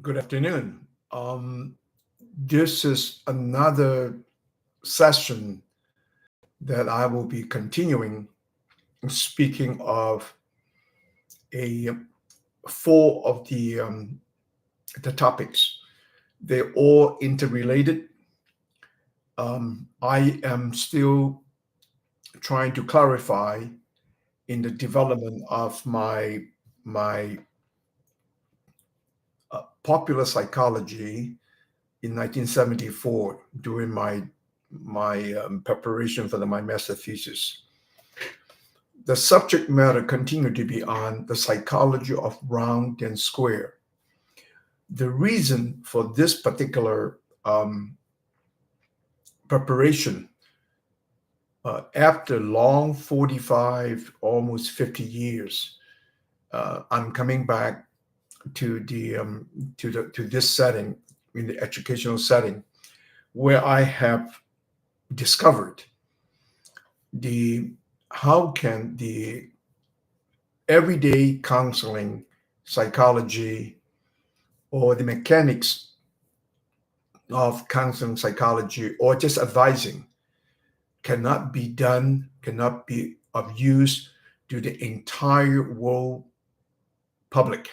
Good afternoon. This is another session that I will be continuing speaking of a four of the topics. They're all interrelated. I am still trying to clarify in the development of my popular psychology in 1974 during my preparation for my master thesis. The subject matter continued to be on the psychology of round and square. The reason for this particular preparation, after long 45, almost 50 years, I'm coming back to this setting, in the educational setting, where I have discovered how can the everyday counseling psychology or the mechanics of counseling psychology or just advising cannot be of use to the entire world public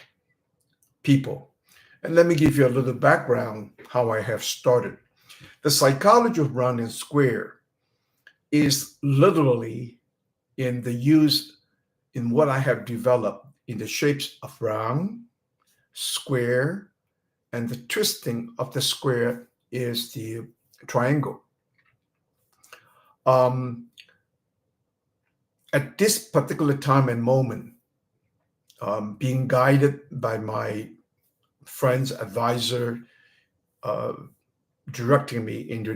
people. And let me give you a little background how I have started. The psychology of round and square is literally in the use in what I have developed in the shapes of round, square, and the twisting of the square is the triangle. At this particular time and moment, being guided by my friend's advisor, directing me into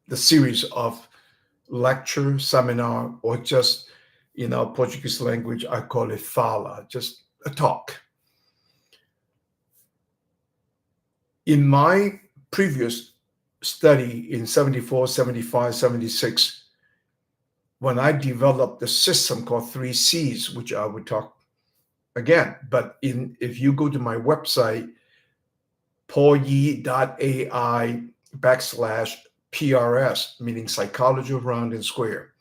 the series of lecture, seminar, or just in our Portuguese language, I call it fala, just a talk. In my previous study in 74, 75, 76, when I developed the system called 3Cs, which I would talk again, but if you go to my website, paulyih.ai/PRS, meaning psychology of round and square.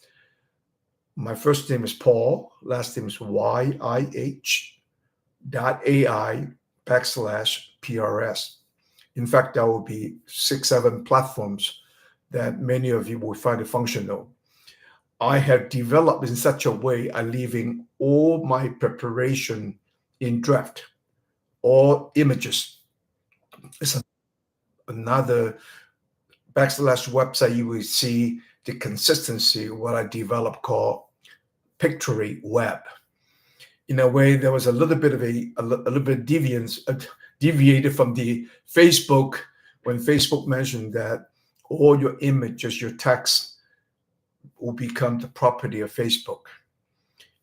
My first name is Paul, last name is YIH.AI/PRS. In fact, there will be 6, 7 platforms that many of you will find it functional. I have developed in such a way I'm leaving all my preparation in draft, all images. It's another /website. You will see the consistency of what I developed called Pictory Web. In a way, there was a little bit of a little bit deviated from the Facebook, when Facebook mentioned that all your images, your text will become the property of Facebook.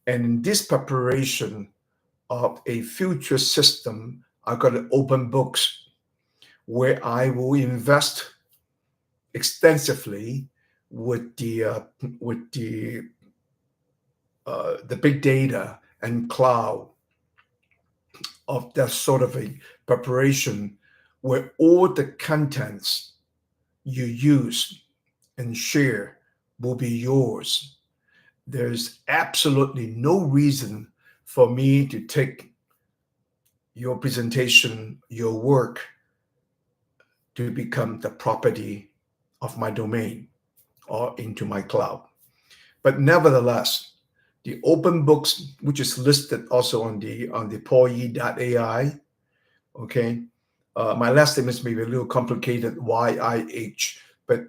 And in this preparation of a future system, I got an open books where I will invest extensively with the big data and cloud of that sort of a preparation, where all the contents you use and share will be yours. There's absolutely no reason for me to take your presentation, your work, to become the property of my domain or into my cloud. But nevertheless, the open books, which is listed also on the paulyih.ai, okay. My last name is maybe a little complicated, YIH, but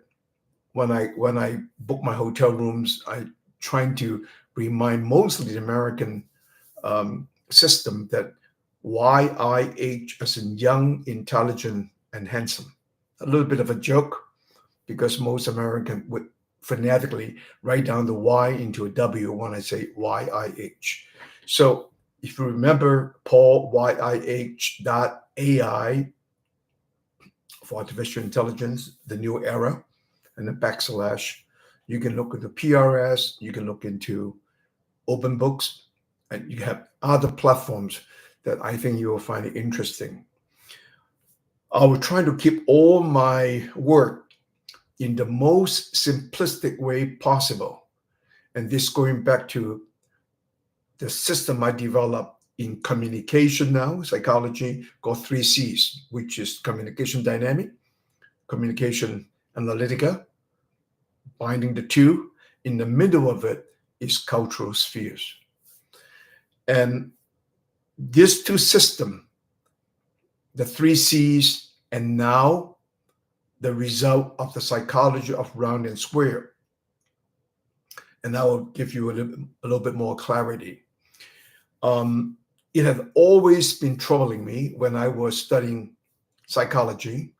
when I book my hotel rooms, I trying to remind mostly the American system that YIH as in young, intelligent, and handsome. A little bit of a joke, because most American would phonetically write down the Y into a W when I say YIH. So if you remember paulyih.ai for artificial intelligence, the new era, and the /, you can look at the PRS, you can look into open books, and you have other platforms that I think you will find it interesting. I will try to keep all my work in the most simplistic way possible. And this going back to the system I developed in communication now, psychology, called 3Cs, which is communication dynamic, communication analytica, binding the two. In the middle of it is cultural spheres. And these two systems, the 3Cs, and now the result of the psychology of round and square. And I will give you a little bit more clarity. It had always been troubling me when I was studying psychology.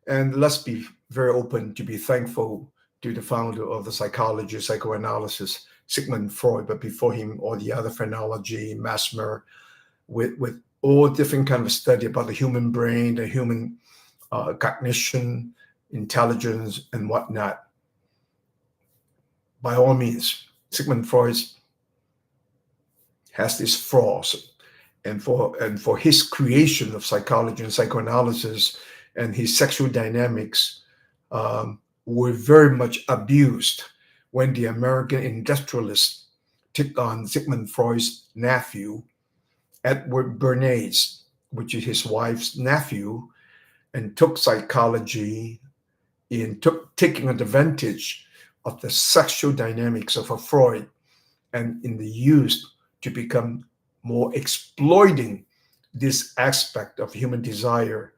And let's be very open to be thankful to the founder of the psychology, psychoanalysis, Sigmund Freud, but before him, all the other phrenology, Mesmer, with all different kind of study about the human brain, the human cognition, intelligence, and whatnot. By all means, Sigmund Freud has these flaws, and for his creation of psychology and psychoanalysis and his sexual dynamics were very much abused when the American industrialists took on Sigmund Freud's nephew, Edward Bernays, which is his wife's nephew, and took psychology in taking advantage of the sexual dynamics of a Freud and in the use to become more exploiting this aspect of human desire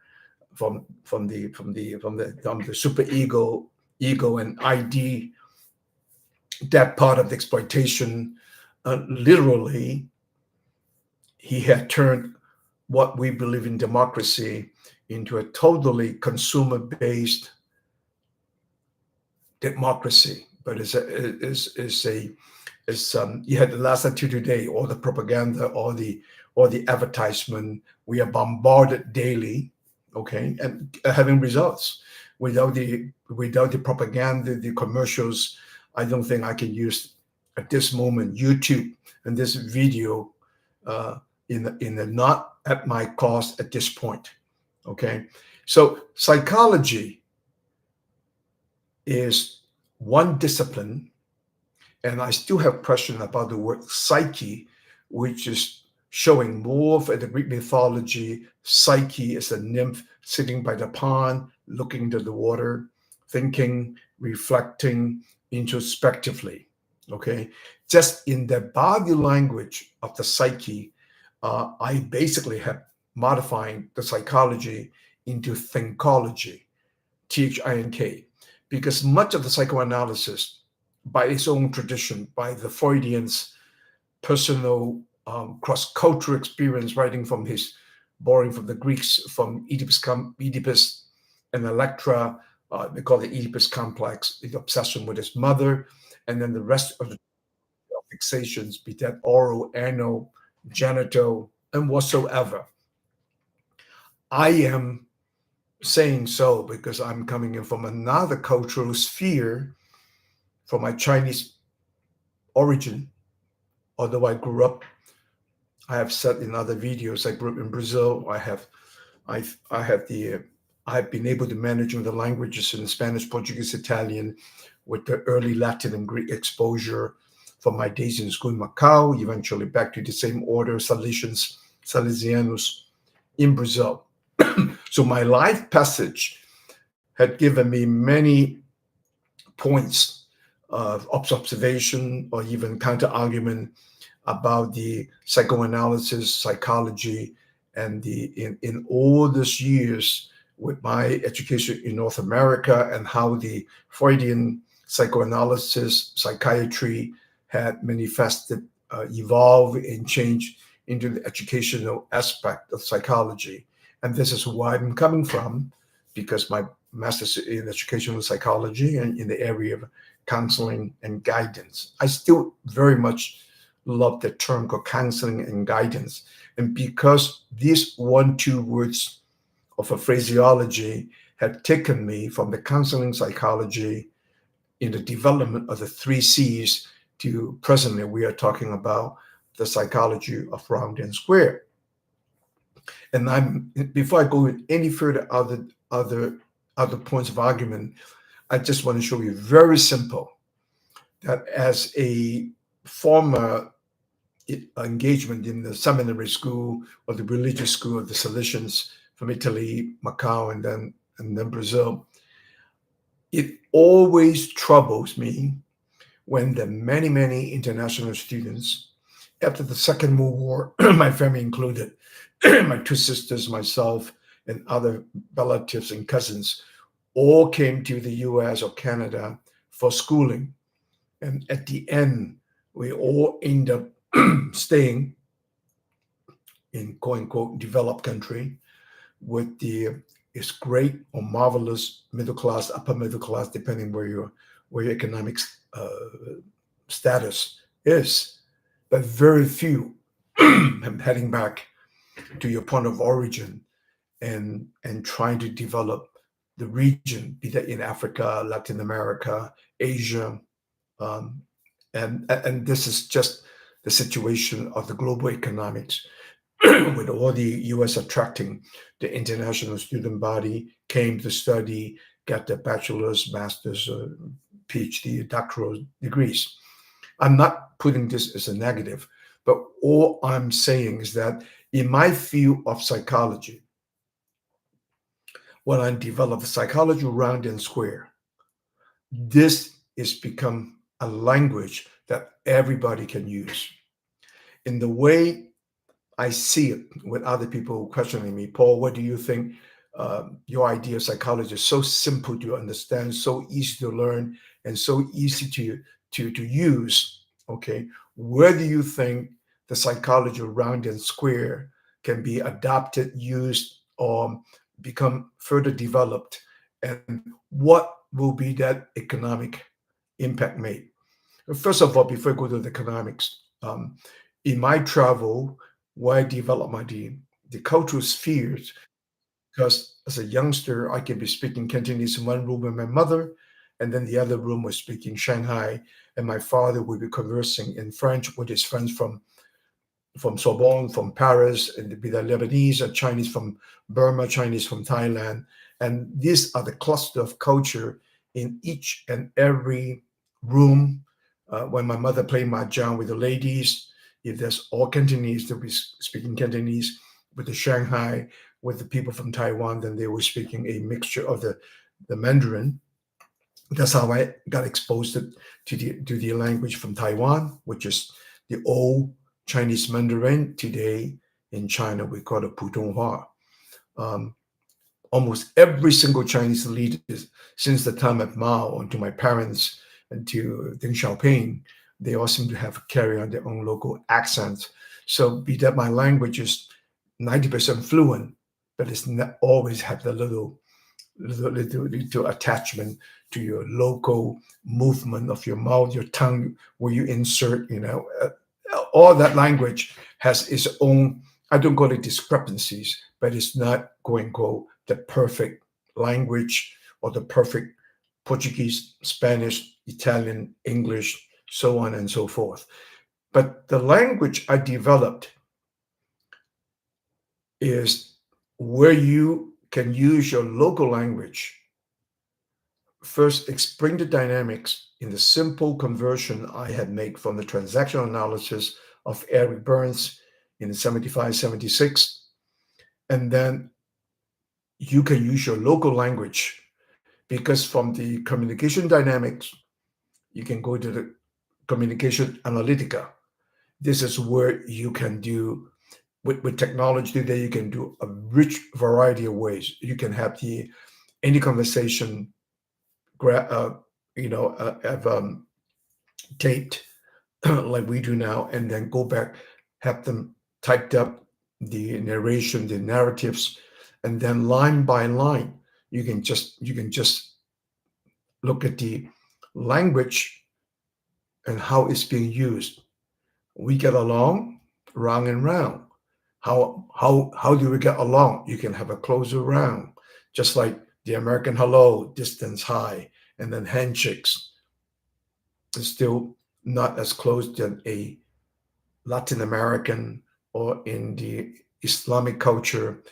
from the super ego and ID, that part of the exploitation. Literally, he had turned what we believe in democracy into a totally consumer-based democracy. But you had the last activity today, all the propaganda, all the advertisement. We are bombarded daily, okay, and having results. Without the propaganda, the commercials, I don't think I can use at this moment YouTube and this video in the not at my cost at this point. Okay, so psychology is one discipline, and I still have questions about the word psyche, which is showing more of the Greek mythology. Psyche is a nymph sitting by the pond, looking into the water, thinking, reflecting introspectively. Okay, just in the body language of the psyche, I basically have modifying the psychology into thinkology, THINK, because much of the psychoanalysis, by its own tradition, by the Freudian's personal cross-cultural experience, borrowing from the Greeks, from Oedipus and Electra, they call it Oedipus complex, the obsession with his mother, and then the rest of the fixations, be that oral, anal, genital, and whatsoever. I am saying so because I'm coming in from another cultural sphere, from my Chinese origin. Although I grew up, I have said in other videos, I grew up in Brazil. I've been able to manage the languages in Spanish, Portuguese, Italian, with the early Latin and Greek exposure from my days in school in Macau, eventually back to the same order, Salesianos in Brazil. So my life passage had given me many points of observation or even counter-argument about the psychoanalysis, psychology, and in all these years with my education in North America, and how the Freudian psychoanalysis, psychiatry had manifested, evolved, and changed into the educational aspect of psychology. And this is where I'm coming from, because my master's in educational psychology and in the area of counseling and guidance. I still very much love the term called counseling and guidance. And because these 1-2 words of a phraseology had taken me from the counseling psychology in the development of the 3 Cs to presently we are talking about the psychology of round and square. And before I go any further other points of argument, I just want to show you very simple that as a former engagement in the seminary school or the religious school of the Salesians from Italy, Macau, and then Brazil, it always troubles me when the many international students after the Second World War, my family included, my two sisters, myself, and other relatives and cousins all came to the US or Canada for schooling. And at the end, we all end up staying in quote unquote developed country with it's great or marvelous middle class, upper middle class, depending where your economic status is. But very few, I'm heading back to your point of origin and trying to develop the region, be that in Africa, Latin America, Asia, um, and this is just the situation of the global economics with all the U.S. attracting the international student body, came to study, got their bachelor's, master's, PhD, doctoral degrees. I'm not putting this as a negative, but all I'm saying is that in my field of psychology, when I develop psychology round and square, this has become a language that everybody can use. In the way I see it with other people questioning me, Paul, what do you think? Your idea of psychology is so simple to understand, so easy to learn, and so easy to use. Okay, where do you think the psychology round and square can be adopted, used, or become further developed? And what will be that economic impact made? First of all, before I go to the economics, in my travel, where I develop the cultural spheres, because as a youngster, I could be speaking Cantonese in one room with my mother, and then the other room was speaking Shanghai, and my father would be conversing in French with his friends from Sorbonne, from Paris, and be that Lebanese or Chinese from Burma, Chinese from Thailand. And these are the cluster of culture in each and every room. When my mother played mahjong with the ladies, if there's all Cantonese, they'll be speaking Cantonese. With the Shanghai, with the people from Taiwan, then they were speaking a mixture of the Mandarin. That's how I got exposed to the language from Taiwan, which is the old Chinese Mandarin. Today in China, we call it Putonghua. Almost every single Chinese leader since the time of Mao and to my parents and to Deng Xiaoping, they all seem to have carry on their own local accents. So be that my language is 90% fluent, but it's not always have the little attachment to your local movement of your mouth, your tongue, where you insert, all that language has its own, I don't call it discrepancies, but it's not going to go the perfect language or the perfect Portuguese, Spanish, Italian, English, so on and so forth. But the language I developed is where you can use your local language. First, explain the dynamics in the simple conversion I had made from the transactional analysis of Eric Burns in 75, 76. And then you can use your local language because from the communication dynamics, you can go to the communication analytica. This is where you can do with technology today, you can do a rich variety of ways. You can have any conversation, have taped like we do now, and then go back, have them typed up, the narration, the narratives, and then line by line, you can just look at the language and how it's being used. We get along round and round. How do we get along? You can have a closer round, just like the American hello, distance high, and then handshakes. It's still not as close than a Latin American or in the Islamic culture,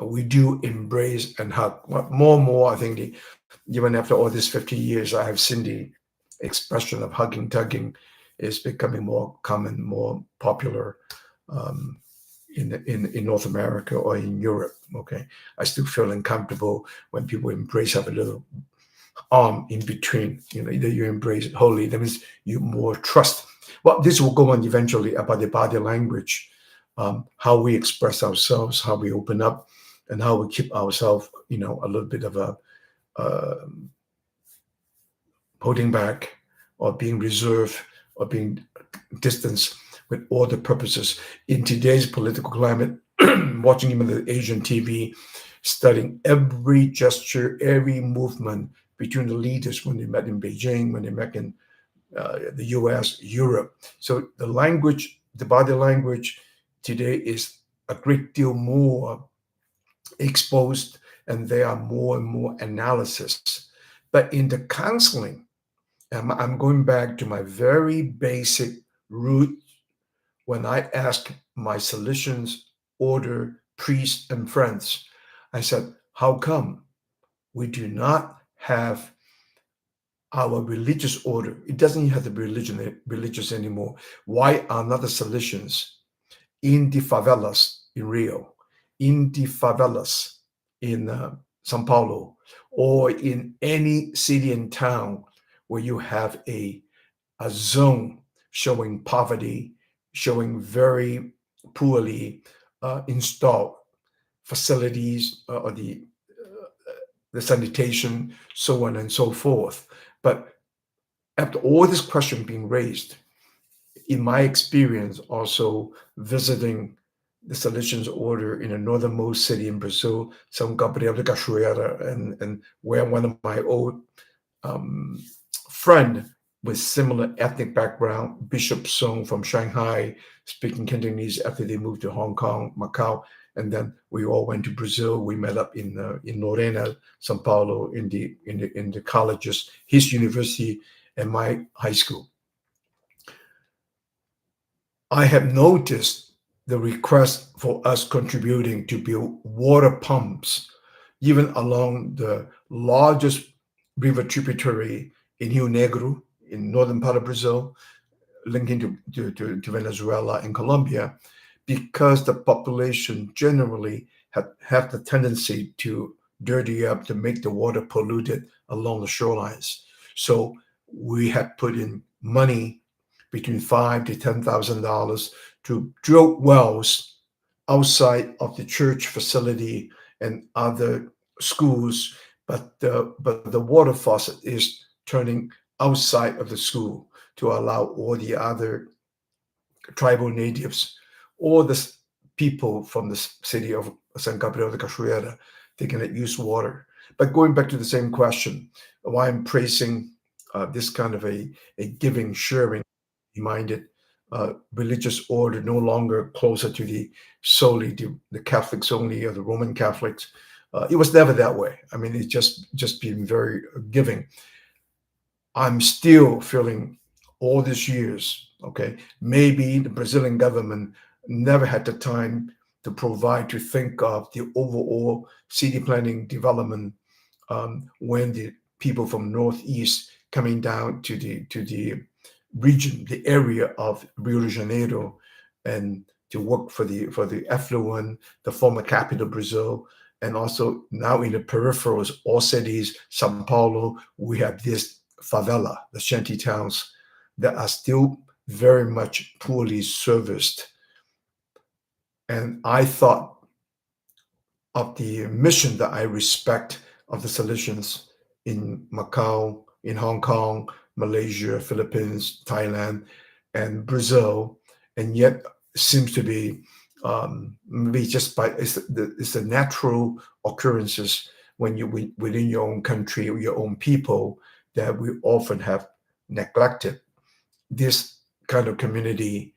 we do embrace and hug. More and more, I think, even after all these 50 years, I have seen the expression of hugging, tugging is becoming more common, more popular um, in North America or in Europe. Okay, I still feel uncomfortable when people embrace, have a little arm in between. Either you embrace it wholly, that means you more trust. Well, this will go on eventually about the body language, how we express ourselves, how we open up, and how we keep ourselves, a little bit of a uh, holding back or being reserved or being distanced with all the purposes. In today's political climate, watching even the Asian TV, studying every gesture, every movement between the leaders when they met in Beijing, when they met in the US, Europe. So the language, the body language today is a great deal more exposed, and there are more and more analysis. But in the counseling, I'm going back to my very basic root when I asked my Salesians order priests and friends. I said, how come we do not have our religious order? It doesn't have to be religious anymore. Why are not the Salesians in the favelas in Rio, in the favelas in Sao Paulo, or in any city and town where you have a zone showing poverty, showing very poorly installed facilities, or the sanitation, so on and so forth. But after all this question being raised, in my experience, also visiting the Salesians order in the northernmost city in Brazil, São Gabriel de Cachoeira, and where one of my old um, friend with similar ethnic background, Bishop Song from Shanghai, speaking Cantonese after they moved to Hong Kong, Macau, and then we all went to Brazil. We met up in Lorena, São Paulo, in the colleges, his university and my high school. I have noticed the request for us contributing to build water pumps, even along the largest river tributary in Rio Negro, in northern part of Brazil, linking to Venezuela and Colombia, because the population generally have the tendency to dirty up, to make the water polluted along the shorelines. So we have put in money between $5,000 to $10,000 to drill wells outside of the church facility and other schools, but the water faucet is turning outside of the school to allow all the other tribal natives or the people from the city of San Gabriel de Cachoeira, they can use water. But going back to the same question, why I'm praising this kind of a giving, sharing minded religious order, no longer closer to solely the Catholics only or the Roman Catholics. It was never that way. I mean, it's just been very giving. I'm still feeling all these years, okay, maybe the Brazilian government never had the time to provide, to think of the overall city planning development when the people from Northeast coming down to the region, the area of Rio de Janeiro, and to work for the affluent, the former capital Brazil, and also now in the peripherals, all cities, Sao Paulo, we have this favela, the shanty towns that are still very much poorly serviced. And I thought of the mission that I respect of the Salesians in Macau, in Hong Kong, Malaysia, Philippines, Thailand, and Brazil, and yet seems to be maybe just by it's the natural occurrences when you within your own country or your own people that we often have neglected this kind of community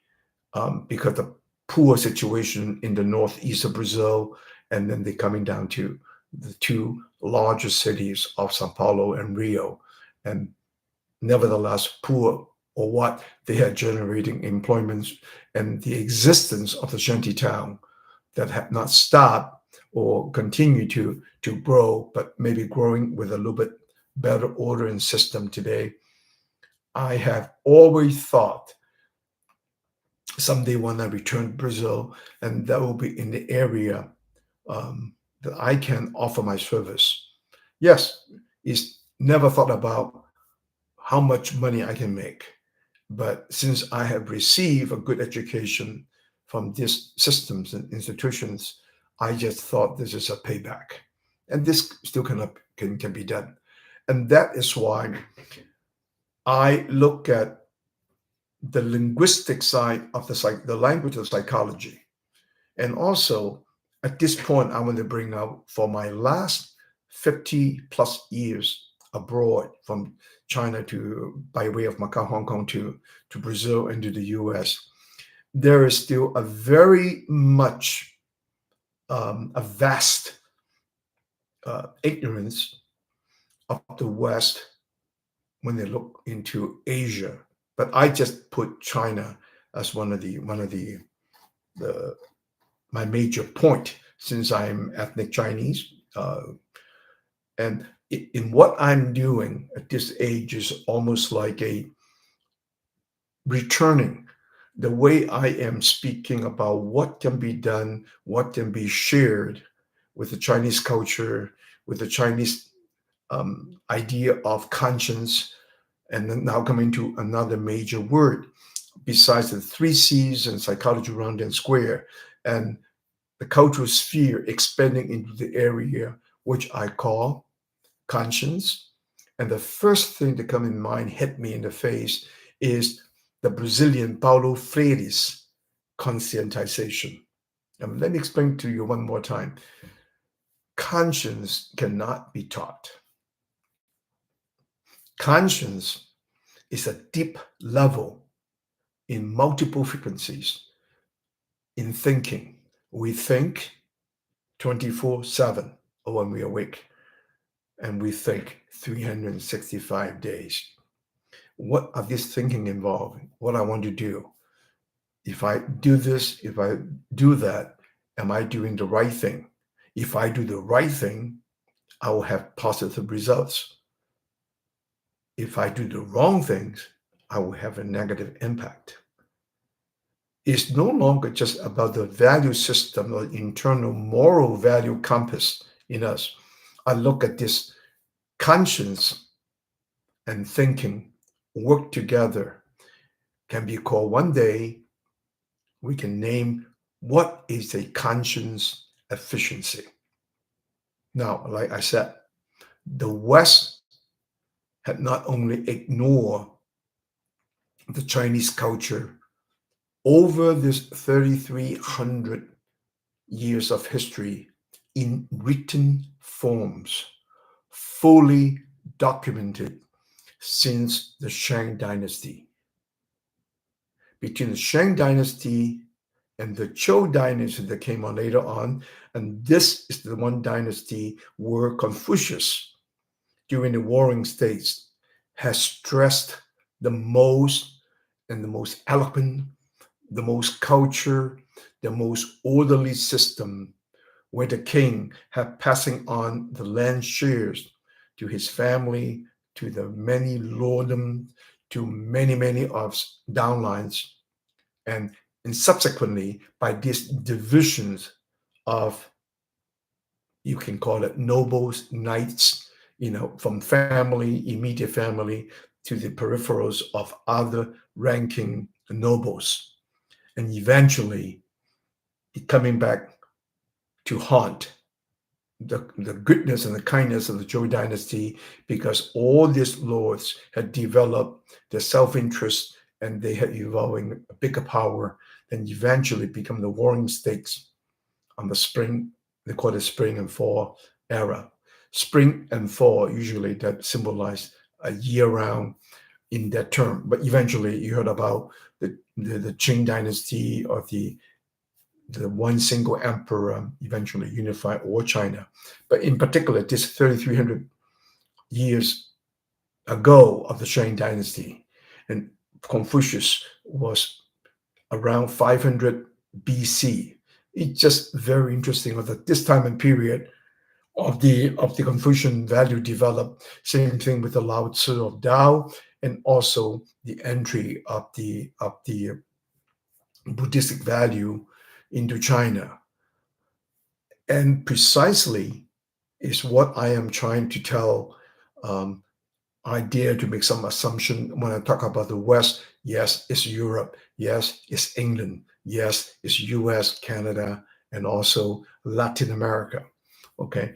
because the poor situation in the northeast of Brazil, and then they're coming down to the two largest cities of Sao Paulo and Rio, and nevertheless poor or what they are generating employments and the existence of the shanty town that have not stopped or continue to grow, but maybe growing with a little bit better order and system today. I have always thought someday when I return to Brazil, and that will be in the area that I can offer my service. Yes, it's never thought about how much money I can make. But since I have received a good education from these systems and institutions, I just thought this is a payback. And this still can be done. And that is why I look at the linguistic side of the language of psychology. And also, at this point, I want to bring out for my last 50 plus years abroad from China to by way of Macau, Hong Kong to Brazil and to the US, there is still a very much a vast ignorance of the West when they look into Asia. But I just put China as the my major point since I'm ethnic Chinese. And in what I'm doing at this age is almost like a returning the way I am speaking about what can be done, what can be shared with the Chinese culture, with the Chinese idea of conscience, and then now coming to another major word besides the three C's and psychology round and square, and the cultural sphere expanding into the area which I call conscience. And the first thing to come in mind, hit me in the face, is the Brazilian Paulo Freire's conscientization. And let me explain to you one more time. Conscience cannot be taught. Conscience is a deep level in multiple frequencies in thinking. We think 24/7 when we awake, and we think 365 days. What are these thinking involving? What I want to do? If I do this, if I do that, am I doing the right thing? If I do the right thing, I will have positive results. If I do the wrong things, I will have a negative impact. It's no longer just about the value system or internal moral value compass in us. I look at this conscience and thinking work together can be called one day, we can name what is a conscience efficiency. Now, like I said, the West had not only ignored the Chinese culture over this 3,300 years of history in written forms, fully documented since the Shang Dynasty. Between the Shang Dynasty and the Zhou Dynasty that came on later on, and this is the one dynasty where Confucius, during the Warring States, has stressed the most and the most eloquent, the most culture, the most orderly system, where the king had passing on the land shares to his family, to the many lordoms, to many of downlines, and subsequently by these divisions of, you can call it nobles, knights, from family, immediate family, to the peripherals of other ranking nobles, and eventually coming back to haunt the goodness and the kindness of the Zhou dynasty, because all these lords had developed their self-interest and they had evolving a bigger power, and eventually become the warring states on the spring, they call it spring and fall era. Spring and fall usually that symbolize a year round in that term, but eventually you heard about the Qing dynasty, or the one single emperor eventually unified all China. But in particular, this 3,300 years ago of the Shang dynasty, and Confucius was around 500 BC. It's just very interesting that this time and period of the Confucian value developed. Same thing with the Lao Tzu of Tao, and also the entry of the Buddhistic value into China. And precisely is what I am trying to tell. I dare to make some assumption when I talk about the West. Yes, it's Europe. Yes, it's England. Yes, it's US, Canada, and also Latin America. Okay.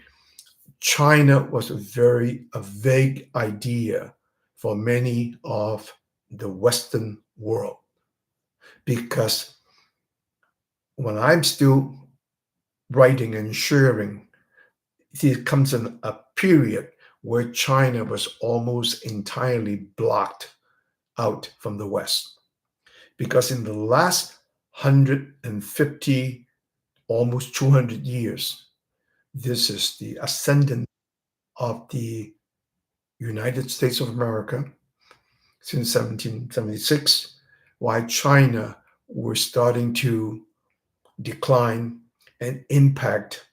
China was a vague idea for many of the Western world, because when I'm still writing and sharing, it comes in a period where China was almost entirely blocked out from the West. Because in the last 150, almost 200 years, this is the ascendant of the United States of America since 1776, while China was starting to decline and impact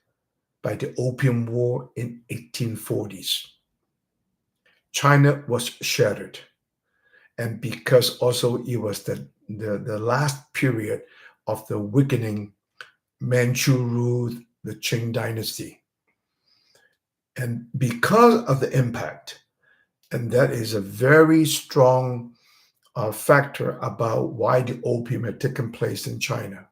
by the Opium War in 1840s. China was shattered. And because also it was the last period of the weakening Manchu rule, the Qing dynasty. And because of the impact, and that is a very strong factor about why the opium had taken place in China.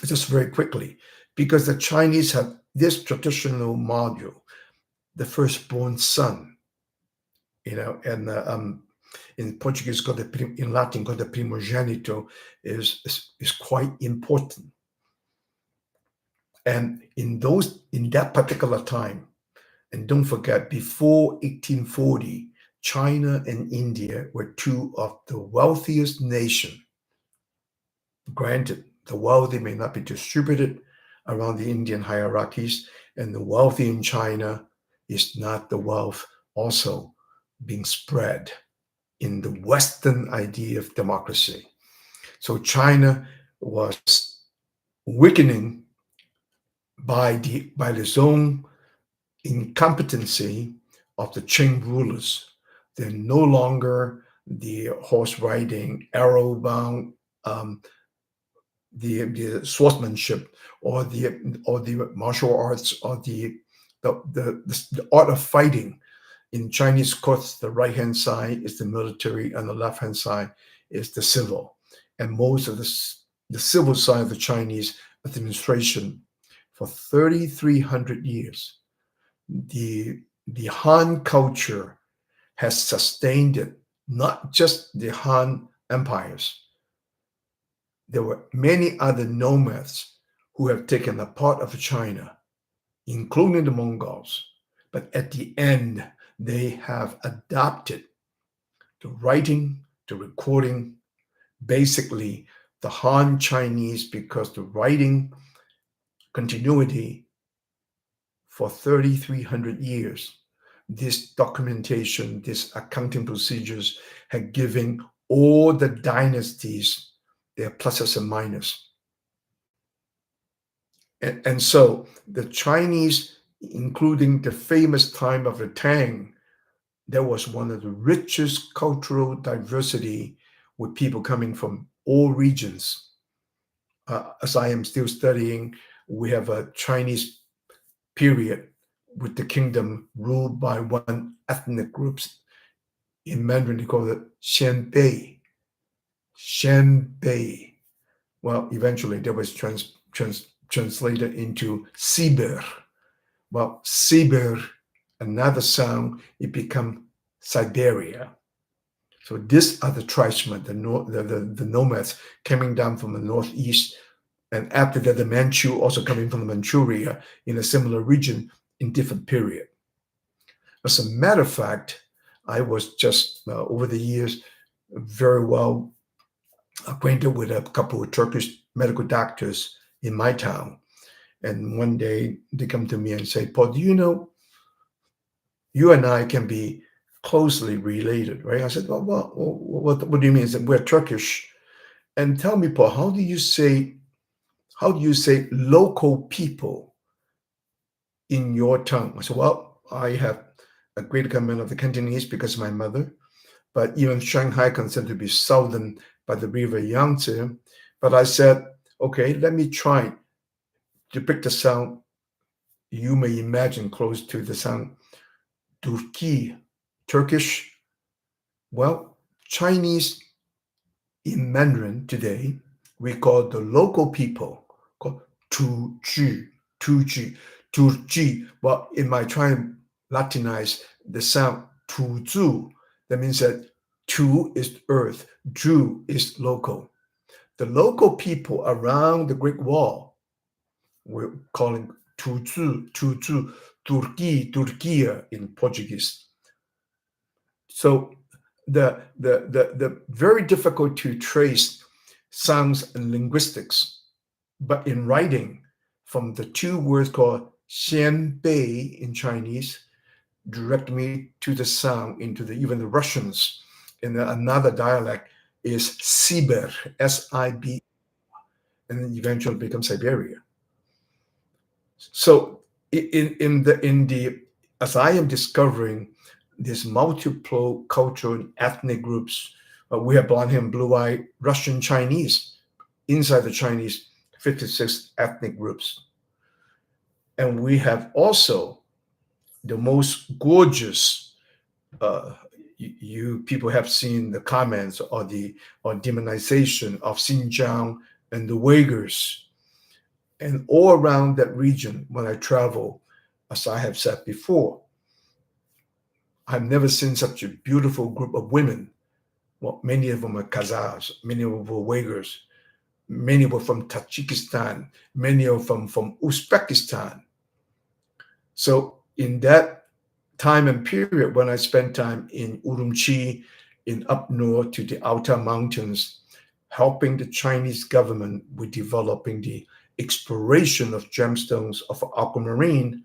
Just very quickly, because the Chinese have this traditional module, the firstborn son, and in Portuguese, in Latin, called the primogenito, is quite important. And in that particular time, and don't forget, before 1840, China and India were two of the wealthiest nations. Granted, the wealthy may not be distributed around the Indian hierarchies, and the wealthy in China is not the wealth also being spread in the Western idea of democracy. So China was weakening by its own incompetency of the Qing rulers. They're no longer the horse riding, arrow bound, the swordsmanship, or the martial arts, or the art of fighting. In Chinese courts, the right hand side is the military, and the left hand side is the civil. And most of the civil side of the Chinese administration, for 3,300 years, the Han culture has sustained it, not just the Han empires. There were many other nomads who have taken a part of China, including the Mongols. But at the end, they have adopted the writing, the recording, basically the Han Chinese, because the writing continuity for 3,300 years, this documentation, this accounting procedures had given all the dynasties their pluses and minuses. And so the Chinese, including the famous time of the Tang, that was one of the richest cultural diversity, with people coming from all regions. As I am still studying, we have a Chinese period with the kingdom ruled by one ethnic group. In Mandarin, they call it Xianbei. Xianbei. Well, eventually that was translated into Sibir. Well, Sibir, another sound, it become Siberia. So these are the tribesmen, the nomads coming down from the northeast, and after that, the Manchu also coming from the Manchuria in a similar region in different period. As a matter of fact, I was just over the years very well acquainted with a couple of Turkish medical doctors in my town. And one day they come to me and say, Paul, do you know, you and I can be closely related, right? I said, well, what do you mean? He said, we're Turkish. And tell me, Paul, how do you say local people in your tongue? I said, well, I have a great command of the Cantonese because of my mother, but even Shanghai considered to be southern by the river Yangtze. But I said, okay, let me try to pick the sound you may imagine close to the sound Turki, Turkish. Well, Chinese in Mandarin today, we call the local people called Tuji, Tuji, Turji. Well, it might try and Latinize the sound Tuzu. That means that Tu is earth, Ju is local. The local people around the Great Wall, we're calling Tuzu, Tuzu, Turki, Turquia in Portuguese. So the very difficult to trace sounds and linguistics, but in writing, from the two words called xianbei in Chinese, direct me to the sound into even the Russians. And another dialect is Sibir, S-I-B, and then eventually becomes Siberia. So in the as I am discovering these multiple cultural and ethnic groups, we have blonde hair and blue-eyed Russian Chinese inside the Chinese 56 ethnic groups. And we have also the most gorgeous, you people have seen the comments or demonization of Xinjiang and the Uyghurs. And all around that region, when I travel, as I have said before, I've never seen such a beautiful group of women. Well, many of them are Kazakhs, many of them were Uyghurs, many were from Tajikistan, many of them from Uzbekistan. So in that time and period, when I spent time in Urumqi, in up north to the Altai Mountains, helping the Chinese government with developing the exploration of gemstones of aquamarine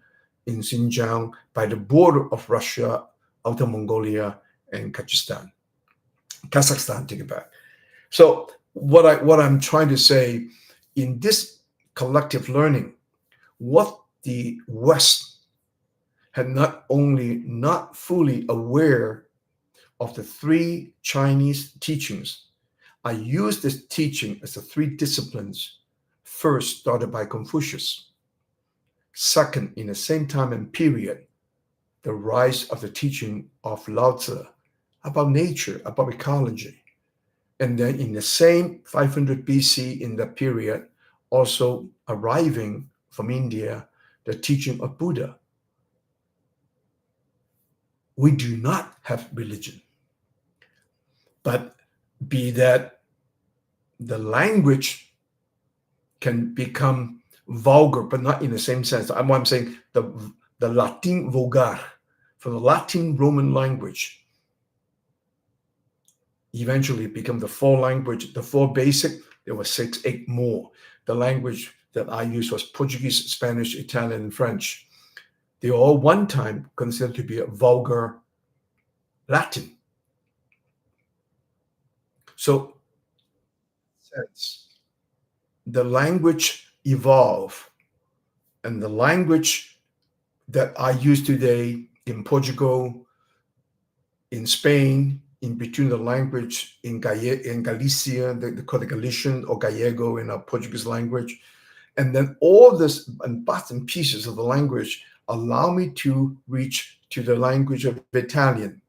in Xinjiang by the border of Russia, Outer Mongolia, and Kazakhstan, take it back. So what I'm trying to say in this collective learning, what the West had not only not fully aware of the three Chinese teachings, I use this teaching as the three disciplines first started by Confucius. Second, in the same time and period, the rise of the teaching of Lao Tzu about nature, about ecology. And then in the same 500 BC in that period, also arriving from India, the teaching of Buddha. We do not have religion, but be that the language can become vulgar, but not in the same sense. I'm saying the Latin vulgar, from the Latin Roman language, eventually become the four language, the four basic, there were 6, 8 more. The language that I used was Portuguese, Spanish, Italian, and French. They all one time considered to be a vulgar Latin. So the language evolved, and the language that I use today in Portugal, in Spain, in between the language in Galicia, they call it Galician or Gallego in our Portuguese language. And then all this and bits and pieces of the language allow me to reach to the language of Italian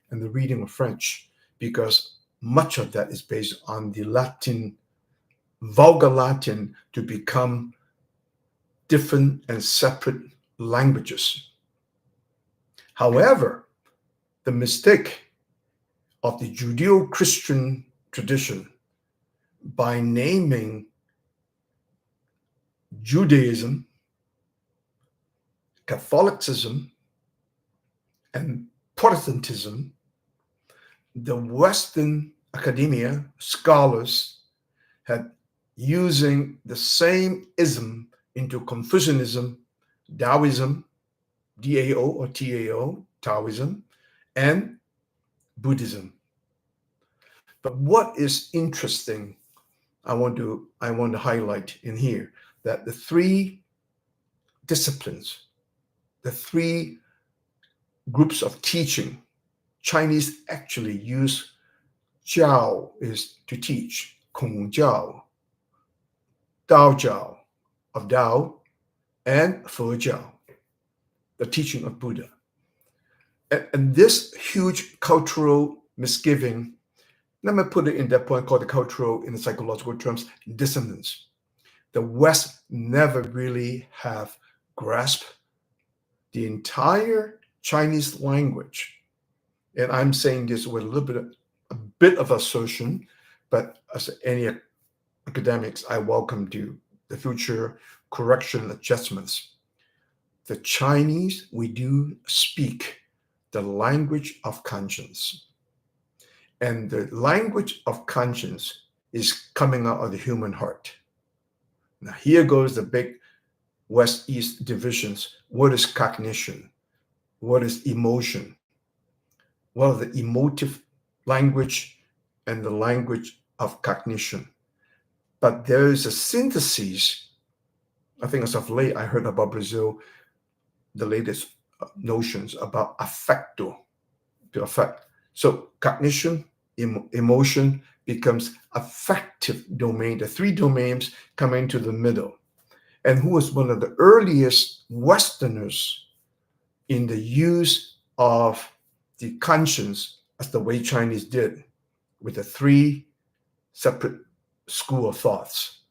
and the reading of French, because much of that is based on the Latin, vulgar Latin, to become different and separate languages. However, the mistake of the Judeo-Christian tradition by naming Judaism, Catholicism, and Protestantism, the Western academia, scholars, had using the same ism into Confucianism, Taoism, DAO or TAO, Taoism, and Buddhism. But what is interesting, I want to highlight in here that the three disciplines, the three groups of teaching, Chinese actually use Jiao is to teach, Kong Jiao, Dao Jiao of Dao, and Fe Jiao, the teaching of Buddha. And this huge cultural misgiving, let me put it in that point called the cultural, in the psychological terms, dissonance. The West never really have grasped the entire Chinese language. And I'm saying this with a bit of assertion, but as any academics, I welcome the future correction adjustments. The Chinese, we do speak the language of conscience. And the language of conscience is coming out of the human heart. Now, here goes the big West-East divisions. What is cognition? What is emotion? What are the emotive language and the language of cognition? But there is a synthesis. I think as of late, I heard about Brazil, the latest notions about affecto, to affect. So cognition, emotion becomes affective domain. The three domains come into the middle. And who was one of the earliest Westerners in the use of the conscience as the way Chinese did, with the three separate school of thoughts.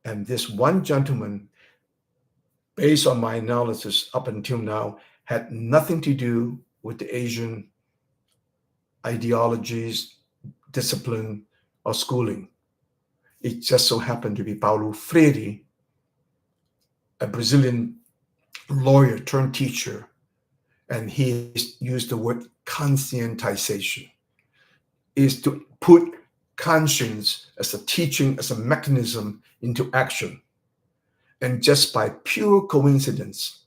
And this one gentleman, based on my analysis up until now, had nothing to do with the Asian ideologies, discipline, or schooling. It just so happened to be Paulo Freire, a Brazilian lawyer turned teacher, and he used the word conscientization, is to put conscience as a teaching, as a mechanism into action. And just by pure coincidence,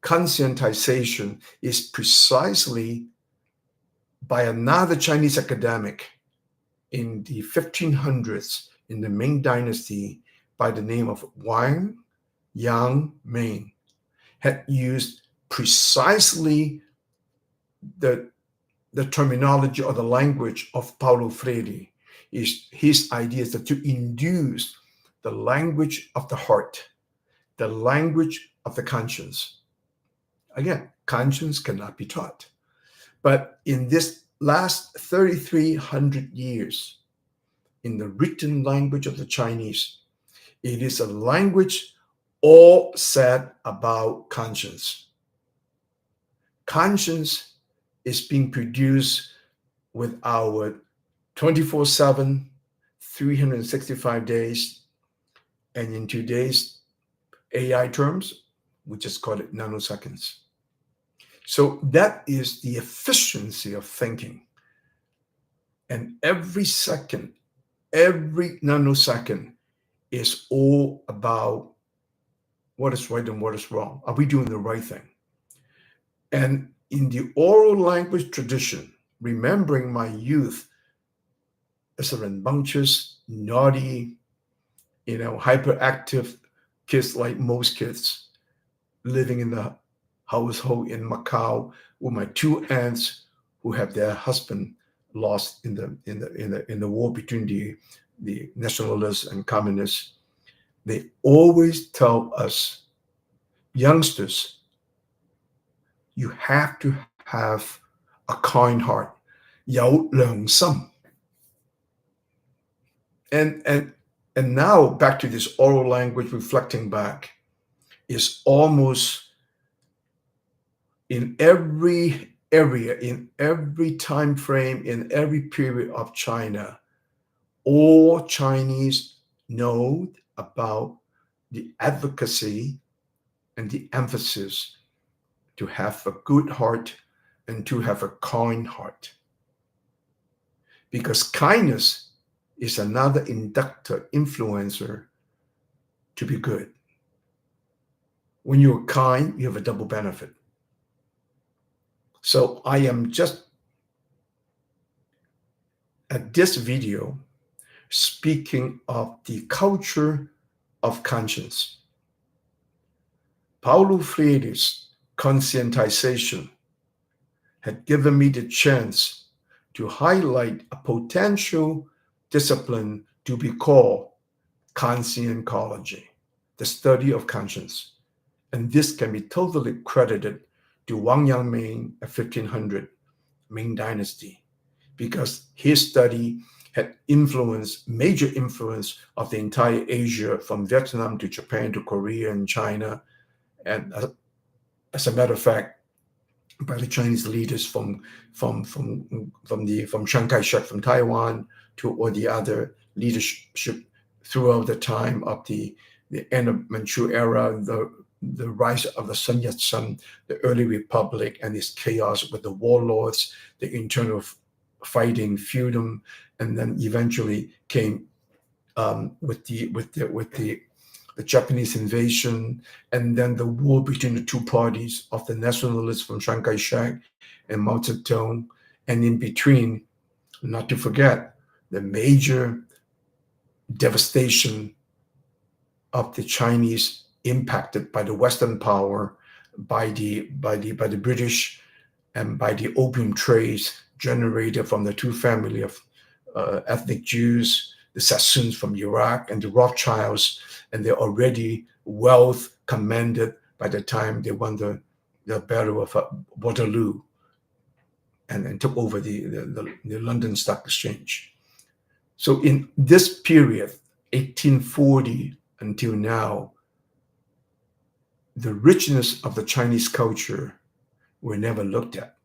conscientization is precisely by another Chinese academic in the 1500s in the Ming Dynasty by the name of Wang Yang Ming, had used precisely the terminology or the language of Paulo Freire. Is his idea is that to induce the language of the heart, the language of the conscience. Again, conscience cannot be taught. But in this last 3,300 years, in the written language of the Chinese, it is a language all said about conscience. Conscience is being produced with our 24/7, 365 days, and in today's AI terms, we just call it nanoseconds. So that is the efficiency of thinking. And every second, every nanosecond is all about what is right and what is wrong. Are we doing the right thing? And in the oral language tradition, remembering my youth as a rambunctious, naughty, hyperactive kids like most kids, living in the household in Macau with my two aunts who have their husband lost in the war between the nationalists and communists. They always tell us, youngsters, you have to have a kind heart, 有良心. And now back to this oral language, reflecting back, is almost in every area, in every time frame, in every period of China, all Chinese know about the advocacy and the emphasis to have a good heart and to have a kind heart. Because kindness is another inductor, influencer to be good. When you're kind, you have a double benefit. So I am just at this video speaking of the culture of conscience. Paulo Freire's conscientization had given me the chance to highlight a potential discipline to be called Consciencology, the study of conscience. And this can be totally credited to Wang Yangming at 1500 Ming Dynasty, because his study had major influence of the entire Asia, from Vietnam to Japan to Korea and China. And as a matter of fact, by the Chinese leaders from Chiang Kai-shek from Taiwan to all the other leadership throughout the time of the end of Manchu era, the rise of the Sun Yat-sen, the early republic, and this chaos with the warlords, the internal fighting, feudum, and then eventually came with the Japanese invasion, and then the war between the two parties of the nationalists from Chiang Kai-shek and Mao Zedong, and in between, not to forget, the major devastation of the Chinese impacted by the Western power, by the British, and by the opium trades generated from the two family of ethnic Jews, the Sassoons from Iraq, and the Rothschilds, and they're already wealth commanded by the time they won the Battle of Waterloo and took over the London Stock Exchange. So in this period, 1840 until now, the richness of the Chinese culture were never looked at.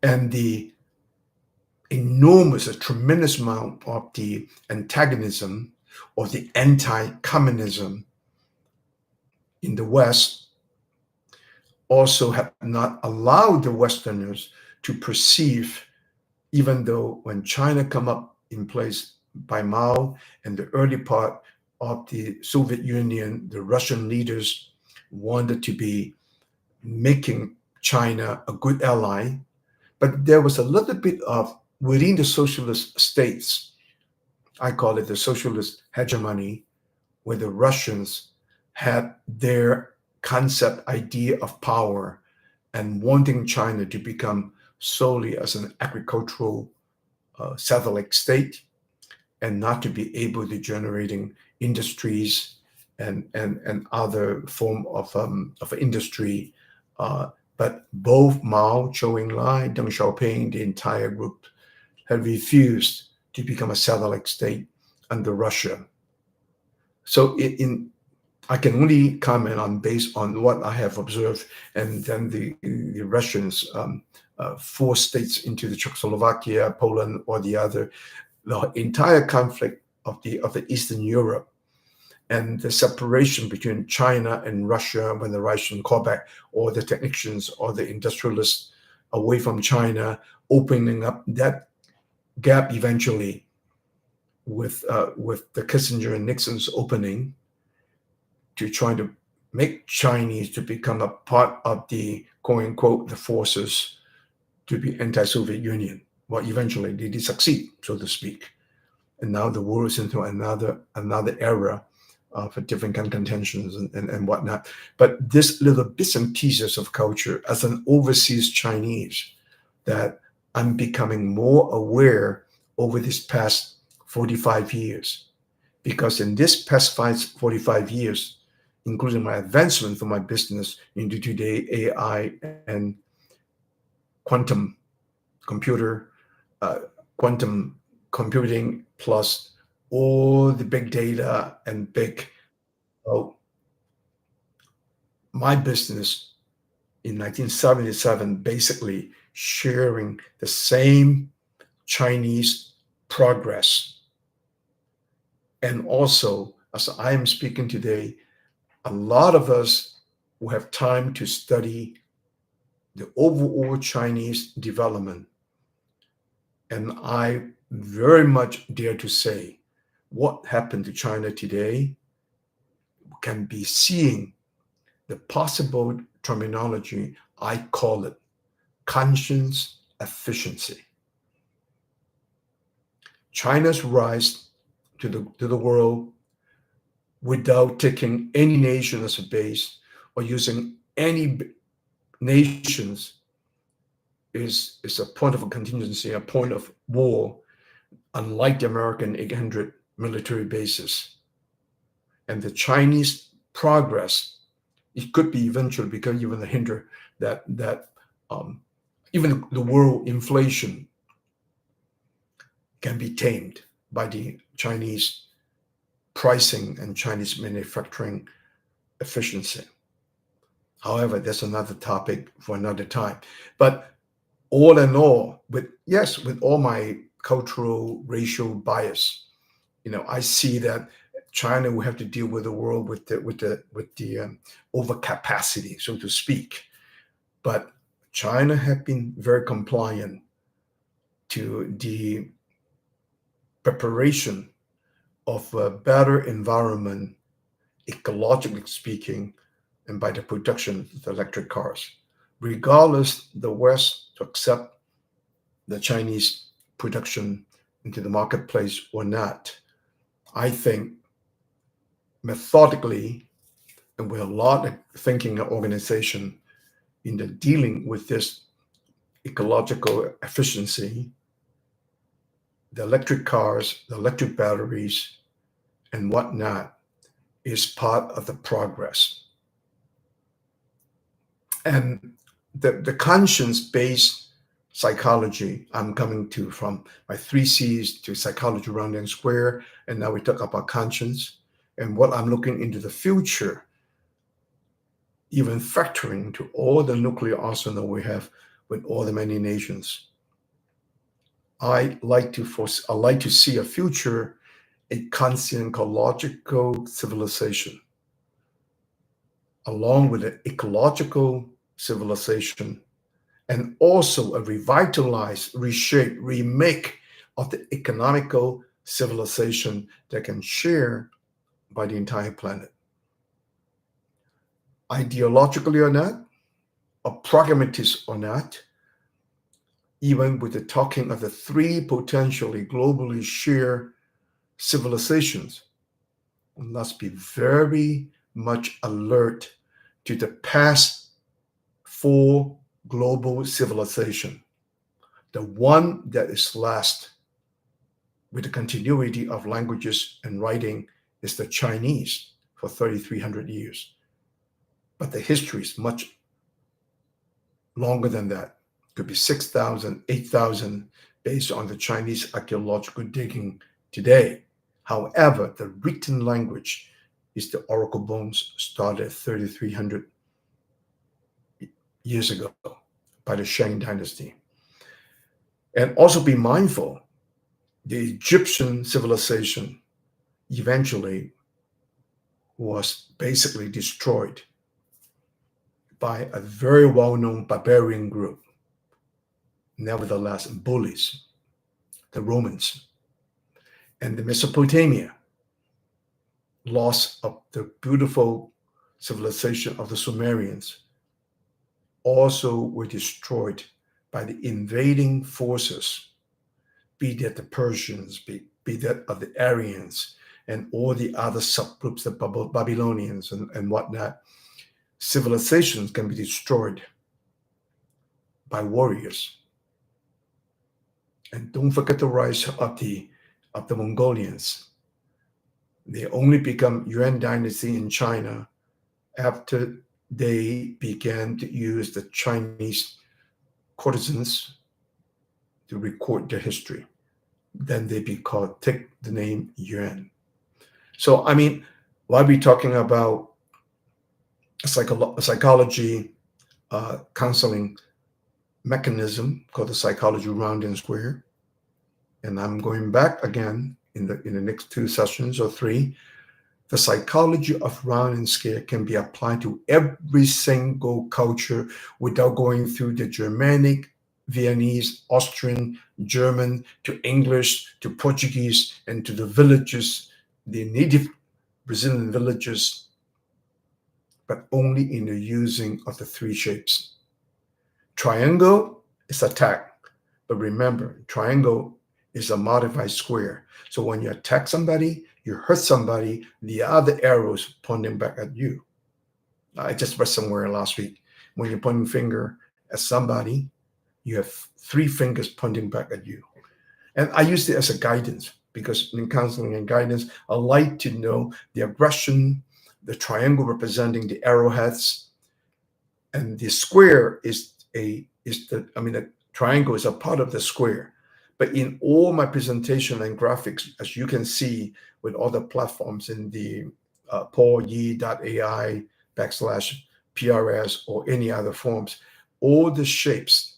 And the a tremendous amount of the antagonism or the anti-communism in the West also have not allowed the Westerners to perceive, even though when China come up in place by Mao and the early part of the Soviet Union, the Russian leaders wanted to be making China a good ally, but there was a little bit of within the socialist states, I call it the socialist hegemony, where the Russians had their concept idea of power and wanting China to become solely as an agricultural satellite state and not to be able to generating industries and other form of industry. But both Mao, Zhou Enlai, Deng Xiaoping, the entire group had refused to become a satellite state under Russia. So I can only comment on based on what I have observed, and then the Russians forced states into the Czechoslovakia, Poland, or the other. The entire conflict of the Eastern Europe and the separation between China and Russia when the Russian called back all the technicians or the industrialists away from China, opening up that gap eventually with the Kissinger and Nixon's opening to try to make Chinese to become a part of the quote unquote the forces to be anti-Soviet Union. Well, eventually they did succeed, so to speak. And now the world is into another era for different kind of contentions and whatnot. But this little bits and pieces of culture as an overseas Chinese that I'm becoming more aware over this past 45 years. Because in this past 45 years, including my advancement for my business into today AI and quantum computing plus all the big data and my business in 1977 basically sharing the same Chinese progress. And also, as I am speaking today, a lot of us who have time to study the overall Chinese development. And I very much dare to say what happened to China today can be seeing the possible terminology I call it conscience efficiency. China's rise to the world without taking any nation as a base or using any nations is a point of a contingency, a point of war, unlike the American 800 military bases. And the Chinese progress, it could be eventually become even a hinder that even the world inflation can be tamed by the Chinese pricing and Chinese manufacturing efficiency. However, that's another topic for another time. But all in all, with all my cultural, racial bias, I see that China will have to deal with the world with the overcapacity, so to speak. But China have been very compliant to the preparation of a better environment, ecologically speaking, and by the production of the electric cars. Regardless the West to accept the Chinese production into the marketplace or not, I think methodically and with a lot of thinking and organization in the dealing with this ecological efficiency, the electric cars, the electric batteries, and whatnot is part of the progress. And the conscience-based psychology I'm coming to from my 3Cs to psychology round and square, and now we talk about conscience and what I'm looking into the future, even factoring to all the nuclear arsenal we have with all the many nations. I like to see a future, a consciencological civilization, along with an ecological civilization, and also a revitalized, reshape, remake of the economical civilization that can share by the entire planet. Ideologically or not, or pragmatist or not, even with the talking of the three potentially globally shared civilizations, we must be very much alert to the past four global civilization. The one that is last with the continuity of languages and writing is the Chinese for 3,300 years. But the history is much longer than that. It could be 6,000, 8,000 based on the Chinese archaeological digging today. However, the written language is the oracle bones started 3,300 years ago by the Shang dynasty. And also be mindful, the Egyptian civilization eventually was basically destroyed by a very well-known barbarian group, nevertheless bullies, the Romans. And the Mesopotamia, loss of the beautiful civilization of the Sumerians, also were destroyed by the invading forces, be that the Persians, be that of the Aryans, and all the other subgroups, the Babylonians and whatnot. Civilizations can be destroyed by warriors. And don't forget the rise of the Mongolians. They only become Yuan dynasty in China after they began to use the Chinese courtesans to record their history. Then they take the name Yuan. So, I mean, while we're talking about psychology counseling mechanism called the psychology round and square, and I'm going back again in the next 2 sessions or 3, the psychology of round and square can be applied to every single culture without going through the Germanic, Viennese, Austrian, German, to English, to Portuguese, and to the villages, the native Brazilian villages, but only in the using of the 3 shapes. Triangle is attack, but remember, triangle is a modified square. So when you attack somebody, you hurt somebody, the other arrows pointing back at you. I just read somewhere last week, when you're pointing finger at somebody, you have three fingers pointing back at you. And I use it as a guidance because in counseling and guidance, I like to know the aggression, the triangle representing the arrowheads, and the square the triangle is a part of the square. But in all my presentation and graphics, as you can see with all the platforms in the paulyih.ai /PRS or any other forms, all the shapes,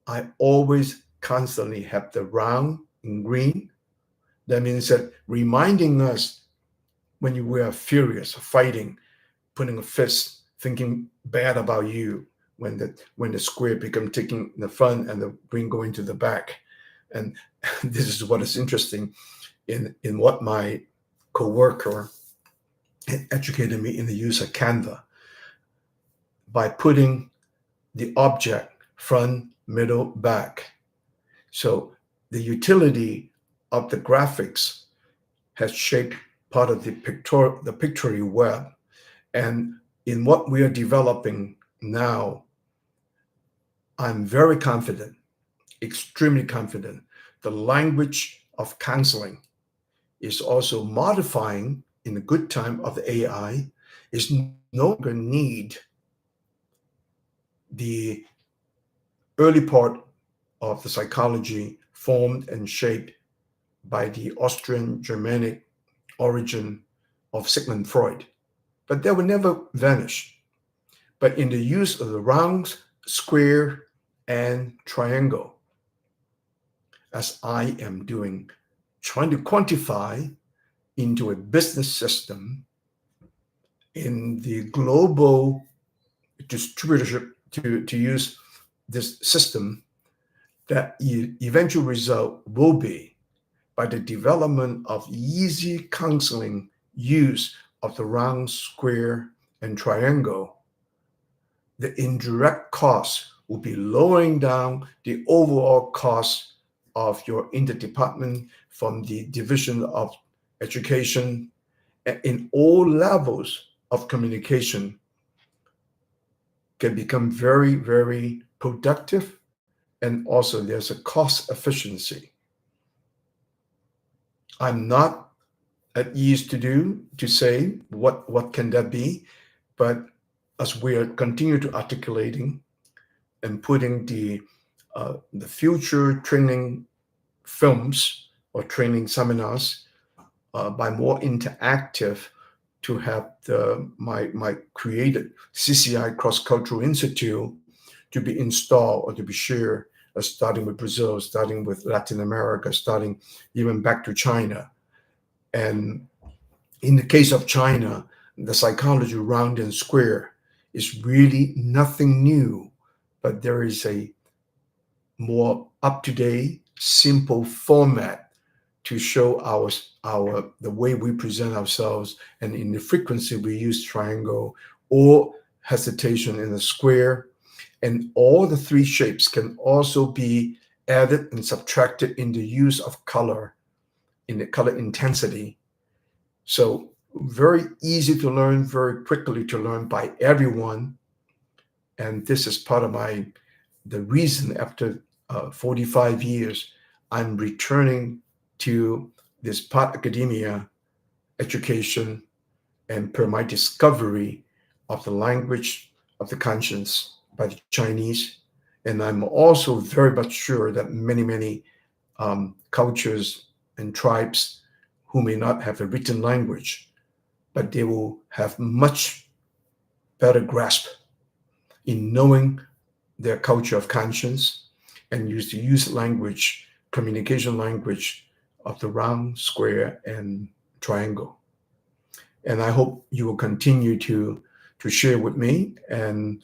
I always constantly have the round in green. That means that reminding us when you were furious, fighting, putting a fist, thinking bad about you, when the square become taking the front and the green going to the back. And this is what is interesting in what my co-worker educated me in the use of Canva. By putting the object front, middle, back. So the utility of the graphics has shaped part of the pictorial web. And in what we are developing now, I'm very confident, extremely confident, the language of counseling is also modifying in the good time of the AI, is no longer need the early part of the psychology formed and shaped by the Austrian Germanic origin of Sigmund Freud. But that will never vanish. But in the use of the round, square, and triangle, as I am doing, trying to quantify into a business system in the global distributorship to use this system, that eventual result will be by the development of easy counseling use of the round, square, and triangle, the indirect cost will be lowering down the overall cost of your interdepartment from the division of education in all levels of communication can become very, very productive. And also there's a cost efficiency. I'm not at ease to say what can that be, but as we are continue to articulating and putting the future training films or training seminars by more interactive to have my created CCI Cross-Cultural Institute to be installed or to be shared, starting with Brazil, starting with Latin America, starting even back to China. And in the case of China, the psychology round and square is really nothing new, but there is a more up-to-date, simple format to show the way we present ourselves, and in the frequency we use triangle or hesitation in the square. And all the three shapes can also be added and subtracted in the use of color, in the color intensity. So very easy to learn, very quickly to learn by everyone. And this is part of the reason after 45 years, I'm returning to this part academia education and per my discovery of the language of the conscience by the Chinese. And I'm also very much sure that many cultures and tribes who may not have a written language, but they will have much better grasp in knowing their culture of conscience and use language, communication language of the round, square, and triangle. And I hope you will continue to share with me, and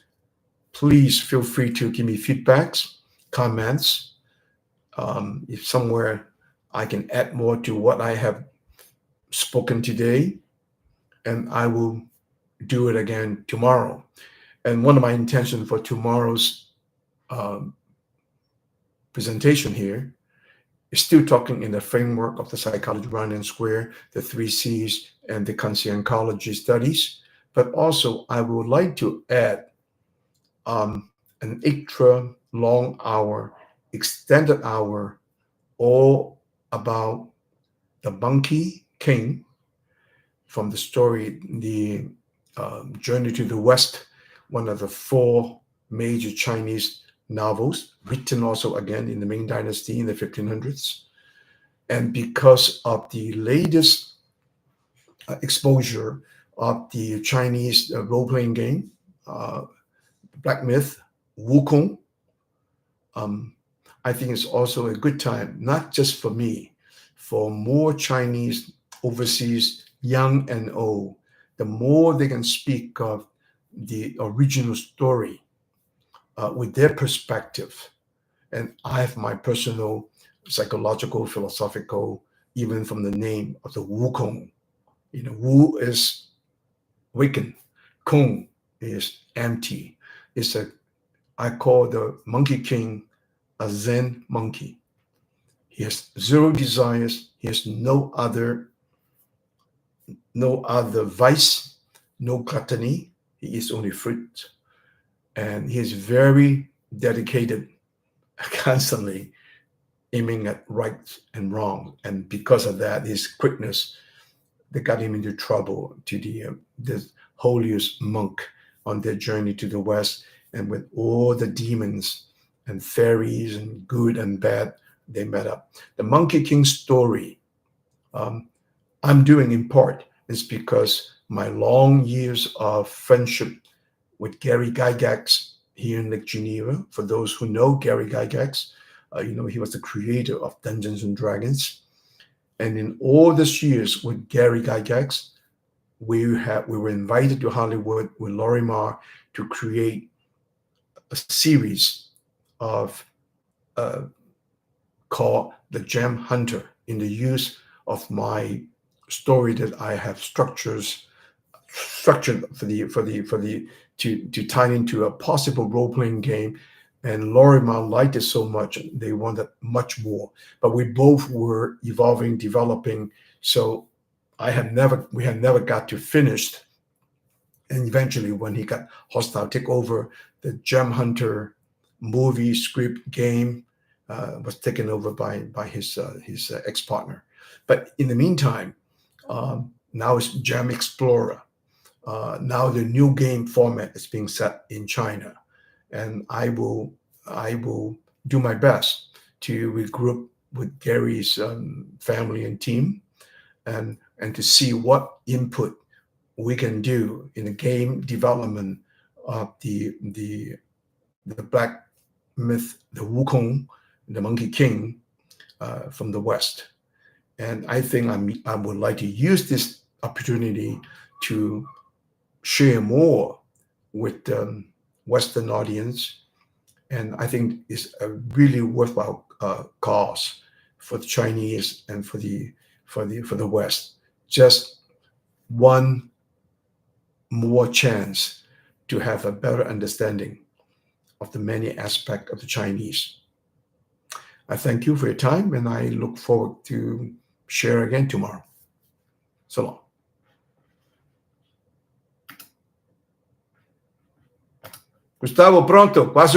please feel free to give me feedbacks, comments. If somewhere I can add more to what I have spoken today, and I will do it again tomorrow. And one of my intentions for tomorrow's presentation here is still talking in the framework of the psychology round and square, the 3 C's, and the Consciencology studies. But also, I would like to add an extra long hour, extended hour, all about the Monkey King from the story, the Journey to the West, one of the 4 major Chinese novels, written also again in the Ming Dynasty in the 1500s. And because of the latest exposure of the Chinese role-playing game, Black Myth, Wukong, I think it's also a good time, not just for me, for more Chinese overseas, young and old, the more they can speak of the original story with their perspective. And I have my personal psychological, philosophical, even from the name of the Wukong. Wu is waken, Kong is empty. I call the Monkey King a Zen monkey. He has 0 desires. He has no other vice, no gluttony. He eats only fruit. And he is very dedicated, constantly aiming at right and wrong. And because of that, his quickness, that got him into trouble to the holiest monk on their journey to the West. And with all the demons and fairies and good and bad, they met up. The Monkey King story, I'm doing in part is because my long years of friendship with Gary Gygax here in Lake Geneva. For those who know Gary Gygax, he was the creator of Dungeons and Dragons. And in all these years with Gary Gygax, we were invited to Hollywood with Lorimar to create a series of called The Gem Hunter, in the use of my story that I have structured to tie into a possible role-playing game. And Lorimar liked it so much, they wanted much more. But we both were evolving, developing. So we had never got to finished. And eventually, when he got Hostile Takeover, the Gem Hunter movie script game was taken over by his ex-partner. But in the meantime, now it's Gem Explorer. Now the new game format is being set in China, and I will do my best to regroup with Gary's family and team, and to see what input we can do in the game development of the Black Myth, the Wukong, the Monkey King from the West. And I think I would like to use this opportunity to share more with the Western audience. And I think it's a really worthwhile cause for the Chinese and for the West. Just one more chance to have a better understanding of the many aspects of the Chinese. I thank you for your time, and I look forward to share again tomorrow. So long. Gustavo, pronto, quase